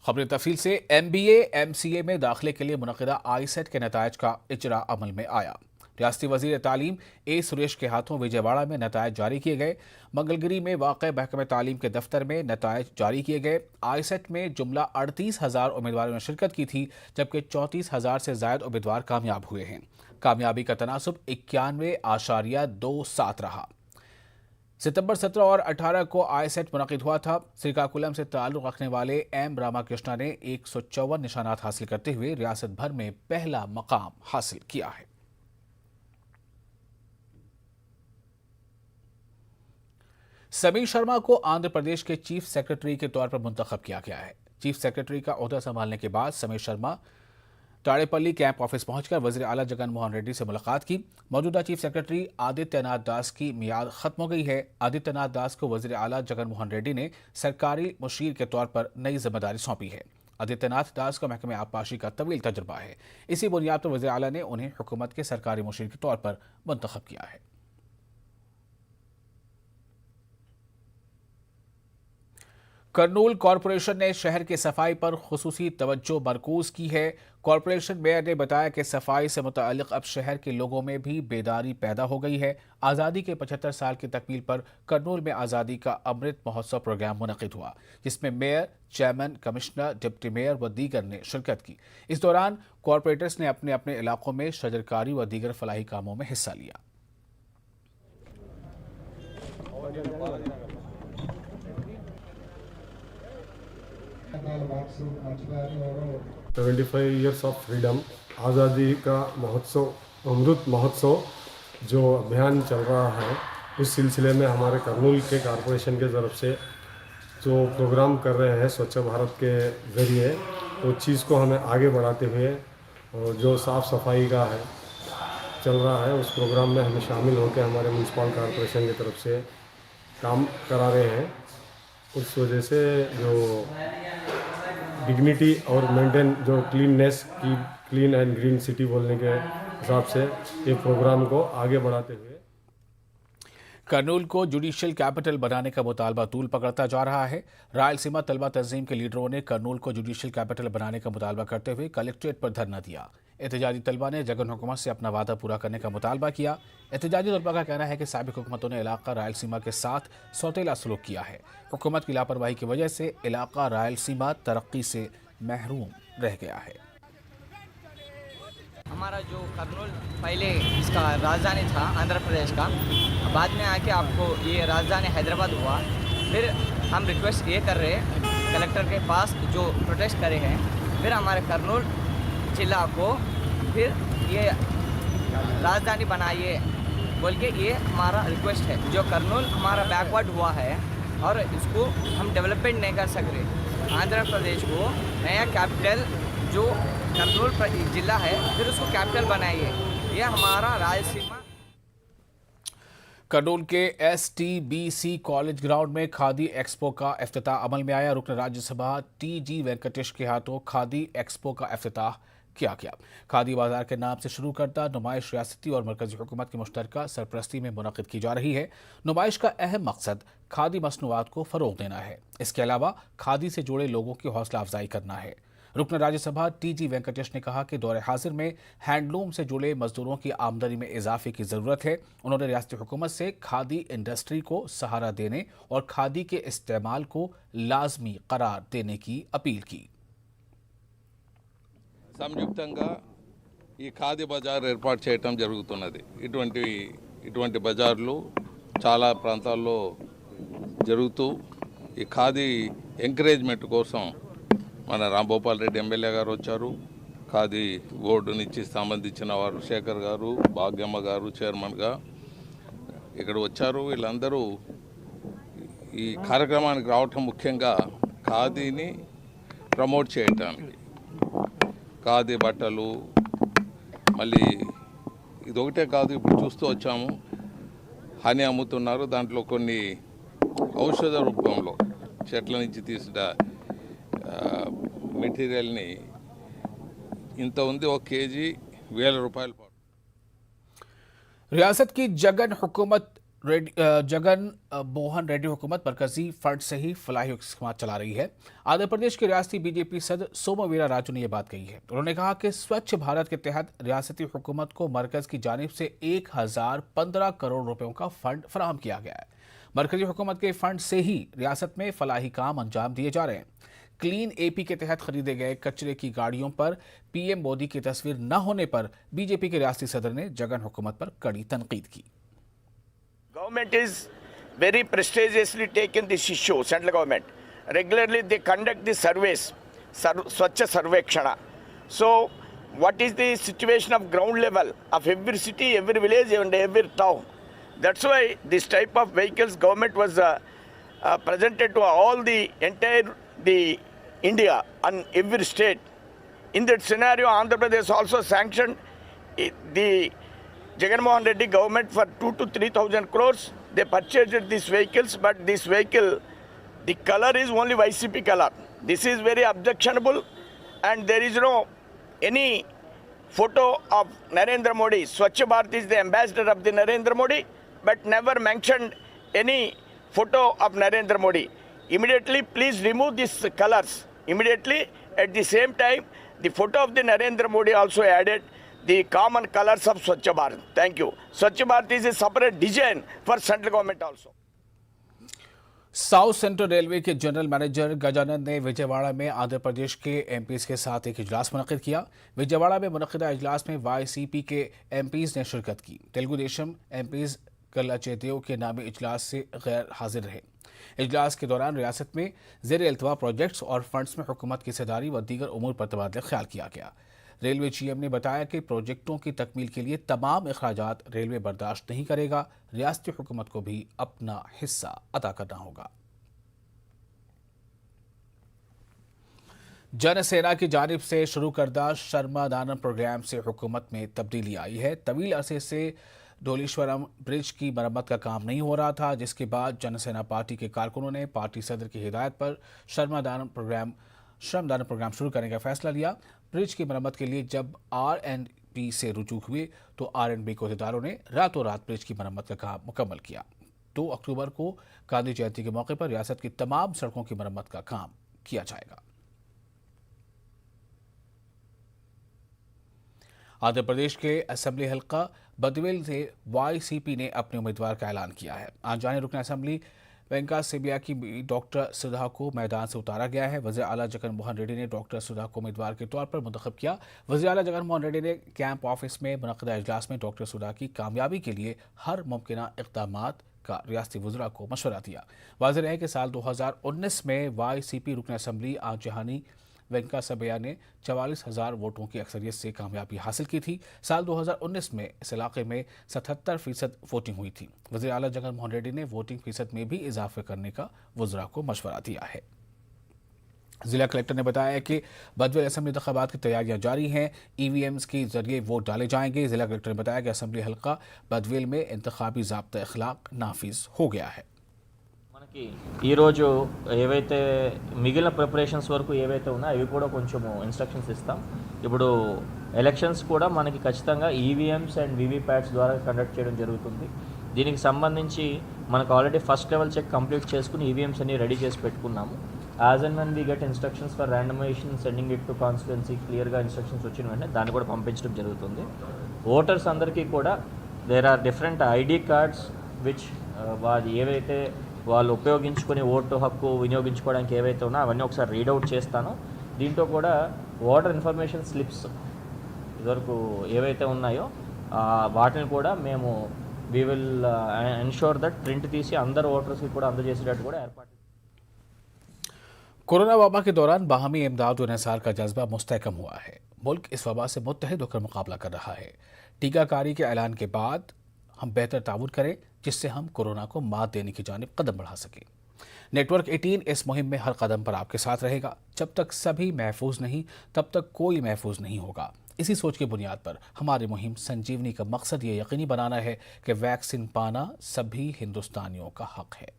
खबर तफसील से MBA MCA में दाखिले के लिए मुनक़िदा ISET के नतायज का इजरा अमल में आया। रियासती वज़ीर तालीम A सुरेश के हाथों विजयवाड़ा में नतायज जारी किए गए। मंगलगिरी में वाक़ महकमा तालीम के दफ्तर में नतायज जारी किए गए। ISET में जुमला 38,000 उम्मीदवारों ने शिरकत की थी, जबकि 34,000 से ज़ायद उम्मीदवार कामयाब हुए हैं। कामयाबी का तनासुब 91.27 रहा। सितंबर 17 और 18 को ISET मुनक़िद हुआ था। श्रीकाकुलम से ताल्लुक़ रखने वाले M रामाकृष्णा ने 154 निशानात हासिल करते हुए रियासत भर में पहला मकाम हासिल किया है। समीर शर्मा को आंध्र प्रदेश के चीफ सेक्रेटरी के तौर पर मुंतखब किया गया है। चीफ सेक्रेटरी का ओहदा संभालने के बाद समीर शर्मा ताड़ेपल्ली कैंप ऑफिस पहुंचकर वज़ीर आला जगन मोहन रेड्डी से मुलाकात की। मौजूदा चीफ सेक्रेटरी आदित्यनाथ दास की मियाद खत्म हो गई है। आदित्यनाथ दास को वज़ीर आला जगन मोहन रेड्डी ने सरकारी मुशीर के तौर पर नई जिम्मेदारी सौंपी है। आदित्यनाथ दास को महकमे आबपाशी का तवील तजुर्बा है। इसी बुनियाद पर वज़ीर आला ने उन्हें हुकूमत के सरकारी मुशीर के तौर पर मुंतखब किया है। कर्नूल कॉरपोरेशन ने शहर की सफाई पर खुसूसी तवज्जो मरकूज की है। कॉरपोरेशन मेयर ने बताया कि सफाई से मुताल्लिक अब शहर के लोगों में भी बेदारी पैदा हो गई है। आज़ादी के 75 साल की तकमील पर कर्नूल में आज़ादी का अमृत महोत्सव प्रोग्राम मुनक़िद हुआ, जिसमें mayor, chairman, commissioner, deputy mayor व दीगर ने शिरकत की। इस दौरान कॉरपोरेटर्स ने अपने अपने इलाकों में शजरकारी व दीगर फलाही कामों में हिस्सा लिया। 75 ईयर्स ऑफ फ्रीडम आज़ादी का महोत्सव, अमृत महोत्सव जो अभियान चल रहा है, उस सिलसिले में हमारे कर्नूल के कॉरपोरेशन के तरफ से जो प्रोग्राम कर रहे हैं स्वच्छ भारत के ज़रिए, वो चीज़ को हमें आगे बढ़ाते हुए और जो साफ़ सफाई का है चल रहा है, उस प्रोग्राम में हमें शामिल होकर हमारे म्यूनसिपल कॉरपोरेशन की तरफ से काम करा रहे हैं। उस वजह से जो डिग्निटी और मेंटेन जो क्लीननेस की क्लीन एंड ग्रीन सिटी बोलने के हिसाब से ये प्रोग्राम को आगे बढ़ाते हुए कर्नूल को जुडिशियल कैपिटल बनाने का मुतालबा तूल पकड़ता जा रहा है। रायलसीमा तलबा तंजीम के लीडरों ने कर्नूल को जुडिशियल कैपिटल बनाने का मुतालबा करते हुए कलेक्ट्रेट पर धरना दिया। एहतजाजी तलबा ने जगन हुकूमत से अपना वादा पूरा करने का मुतालबा किया। एहतजाजी तलबा का कहना है कि साबिक हुकूमतों ने इलाका रायलसीमा के साथ सौतेला सलूक किया है। हुकूमत की लापरवाही की वजह से इलाका रायलसीमा तरक्की से महरूम रह गया है। हमारा जो कर्नूल पहले इसका राजधानी था आंध्र प्रदेश का, बाद में आके आपको ये राजधानी हैदराबाद हुआ। फिर हम रिक्वेस्ट ये कर रहे हैं कलेक्टर के पास जो प्रोटेस्ट करे हैं, फिर हमारे कर्नूल जिला को फिर ये राजधानी बनाइए बोल के ये हमारा रिक्वेस्ट है। जो कर्नूल हमारा बैकवर्ड हुआ है और इसको हम डेवलपमेंट नहीं कर सक रहे। आंध्र प्रदेश को नया कैपिटल जो कर्नूल जिला है, फिर उसको कैपिटल बनाइए। ये हमारा रायलसीमा। कर्नूल के STBC कॉलेज ग्राउंड में खादी एक्सपो का इफ्तिताह अमल में आया। रुकन राज्यसभा TG वेंकटेश के हाथों खादी एक्सपो का इफ्तिताह किया गया। खादी बाजार के नाम से शुरू करता नुमाइश रियासती और मरकजी हुकूमत की मुश्तरका सरपरस्ती में मुनक़िद की जा रही है। नुमाइश का अहम मकसद खादी मसनूआत को फ़रोग़ देना है। इसके अलावा खादी से जुड़े लोगों की हौसला अफजाई करना है। रुकन राज्यसभा TG वेंकटेश ने कहा कि दौरे हाजिर में हैंडलूम से जुड़े मजदूरों की आमदनी में इजाफे की ज़रूरत है। उन्होंने रियासती हुकूमत से खादी इंडस्ट्री को सहारा देने और खादी के इस्तेमाल को लाजमी करार देने की अपील की। సంయుక్తంగా ఈ ఖాదీ బజార్ ఏర్పాటు చేయటం జరుగుతున్నది। ఇటువంటి బజార్లు చాలా ప్రాంతాల్లో జరుగుతూ ఈ ఖాదీ ఎంకరేజ్మెంట్ కోసం మన రాంభూపాల్ రెడ్డి ఎమ్మెల్యే గారు వచ్చారు। ఖాదీ బోర్డు నుంచి సంబంధించిన వారు శేఖర్ గారు, భాగ్యమ్మ గారు చైర్మన్గా ఇక్కడ వచ్చారు। వీళ్ళందరూ ఈ కార్యక్రమానికి రావటం ముఖ్యంగా ఖాదీని ప్రమోట్ చేయటానికి। ఖాదీ బట్టలు మళ్ళీ ఇది ఒకటే కాదు, ఇప్పుడు చూస్తూ వచ్చాము హనీ అమ్ముతున్నారు। దాంట్లో కొన్ని ఔషధ రూపంలో చెట్ల నుంచి తీసిన మెటీరియల్ని ఇంత ఉంది, 1 కేజీ 1000 రూపాయలు। रियासत की जगन हुकूमत जगन मोहन रेड्डी हुकूमत मरकजी फंड से ही फलाही इस्तेमाल चला रही है। आंध्र प्रदेश के रियासती बीजेपी सदर सोमवीरा राजू ने यह बात कही है। उन्होंने कहा कि स्वच्छ भारत के तहत रियासती हुकूमत को मरकज की जानिब से 1015 करोड़ रुपयों का फंड फराहम किया गया है। मरकजी हुकूमत के फंड से ही रियासत में फलाही काम अंजाम दिए जा रहे हैं। क्लीन एपी के तहत खरीदे गए कचरे की गाड़ियों पर पीएम मोदी की तस्वीर न होने पर बीजेपी के रियासती सदर ने जगन हुकूमत पर कड़ी तनकीद की। Government is very prestigiously taken this issue, central government. Regularly they conduct the surveys, Swachha Sarvekshana. So what is the situation of ground level of every city, every village and every town? That's why this type of vehicles government was presented to all the entire India and every state. In that scenario, Andhra Pradesh also sanctioned the Jagan Mohan Reddy government for 2,000 to 3,000 crores. They purchased these vehicles, but this vehicle, the color is only YCP color. This is very objectionable, and there is no any photo of Narendra Modi. Swachh Bharat is the ambassador of the Narendra Modi, but never mentioned any photo of Narendra Modi. Immediately, please remove these colors. Immediately, at the same time, the photo of the Narendra Modi also added the common colors of Swachh Bharat. Thank you. Swachh Bharat is a separate design for central government also. South central railway के general manager Gajanand ने विजयवाड़ा में आंध्र प्रदेश के MPs के साथ एक इजलास मुनक्किद किया। विजयवाड़ा में मुनक्किदा इजलास में वाईसीपी के एमपीज ने शिरकत की। तेलुगु देशम एमपीज कल्लाचे देव के नामी इजलास से गैर हाजिर रहे। इजलास के दौरान रियासत में ज़ेर अल्तवा प्रोजेक्ट्स और फंड्स में हुकूमत की हिस्सेदारी व दीगर उमूर पर तबादला ख्याल किया गया। रेलवे जीएम ने बताया कि प्रोजेक्टों की तकमील के लिए तमाम अखराजात रेलवे बर्दाश्त नहीं करेगा। रियासती हुकूमत को भी अपना हिस्सा अदा करना होगा। जन सेना की जानिब से शुरू करदा श्रमदानम प्रोग्राम से हुकूमत में तब्दीली आई है। तवील अरसे से डोलीश्वरम ब्रिज की मरम्मत का काम नहीं हो रहा था, जिसके बाद जनसेना पार्टी के कारकुनों ने पार्टी सदर की हिदायत पर श्रमदानम प्रोग्राम शुरू करने का फैसला लिया। ब्रिज की मरम्मत के लिए जब आरएनबी से रुजू हुए तो आरएनबी के अहदेदारों ने रातों रात ब्रिज की मरम्मत का काम मुकम्मल किया। 2 अक्टूबर को गांधी जयंती के मौके पर रियासत की तमाम सड़कों की मरम्मत का काम किया जाएगा। आंध्र प्रदेश के असेंबली हल्का बदवेल से वाईसीपी ने अपने उम्मीदवार का ऐलान किया है। आज जाने रुकन असेंबली वेंकट सिबिया की डॉक्टर सुधा को मैदान से उतारा गया है। वज़ीर आला जगन मोहन रेड्डी ने डॉक्टर सुधा को उम्मीदवार के तौर पर मुंतखब किया। वज़ीर आला जगन मोहन रेड्डी ने कैंप ऑफिस में मुनक़्क़िदा इजलास में डॉक्टर सुधा की कामयाबी के लिए हर मुमकिना इक़दामात का रियासती वज़रा को मशवरा दिया। वाज़ेह है कि साल 2019 में वाईसीपी रुकन असेंबली आज जहानी वेंकट सबैया ने 44,000 वोटों की अक्सरियत से कामयाबी हासिल की थी। साल 2019 में इस इलाके में 77% वोटिंग हुई थी। वज़ीर आला जगन मोहन रेड्डी ने वोटिंग फीसद में भी इजाफे करने का वज़रा को मशवरा दिया है। जिला कलेक्टर ने बताया कि बदवेल असेंबली इंतखाबात की तैयारियां जारी हैं। ईवीएम्स के जरिए वोट डाले जाएंगे। जिला कलेक्टर ने बताया कि असेंबली हल्का बदवेल में इंतखाबी ज़ाब्ता अखलाक नाफिज हो गया है। మనకి ఈరోజు ఏవైతే మిగిలిన ప్రిపరేషన్స్ వరకు ఏవైతే ఉన్నాయో అవి కూడా కొంచెము ఇన్స్ట్రక్షన్స్ ఇస్తాం. ఇప్పుడు ఎలక్షన్స్ కూడా మనకి ఖచ్చితంగా ఈవీఎంస్ అండ్ వీవీప్యాట్స్ ద్వారా కండక్ట్ చేయడం జరుగుతుంది. దీనికి సంబంధించి మనకు already first level check complete చేసుకుని ఈవీఎంస్ అన్ని రెడీ చేసి పెట్టుకున్నాము. As and when we get instructions for randomization sending it to constituency క్లియర్గా ఇన్స్ట్రక్షన్స్ వచ్చిన వెంటనే దాన్ని కూడా పంపించడం జరుగుతుంది. ఓటర్స్ అందరికీ కూడా there are different ID cards which వాళ్ళు ఏవైతే వాళ్ళు ఉపయోగించుకుని ఓటు హక్కు వినియోగించుకోవడానికి ఏవైతే ఉన్నా అవన్నీ ఒకసారి రీడౌట్ చేస్తాను. దీంతో కూడా ఓటర్ ఇన్ఫర్మేషన్ స్లిప్స్ ఇదివరకు ఏవైతే ఉన్నాయో వాటిని కూడా మేము we will ensure that print తీసి అందరు ఓటర్స్కి కూడా అందజేసేటట్టు కూడా ఏర్పాటు। कोरोना वबा के दौरान बाहमी इमदाद और इंसार का जज्बा मुस्तहकम हुआ है। मुल्क इस वबा से मुत्तहिद होकर मुकाबला कर रहा है। टीकाकारी के ऐलान के बाद हम बेहतर ताउन करें जिससे हम कोरोना को मात देने की जानिब कदम बढ़ा सकें। नेटवर्क 18 इस मुहिम में हर कदम पर आपके साथ रहेगा। जब तक सभी महफूज नहीं तब तक कोई महफूज नहीं होगा। इसी सोच की बुनियाद पर हमारी मुहिम संजीवनी का मकसद ये यकीनी बनाना है कि वैक्सीन पाना सभी हिंदुस्तानियों का हक है।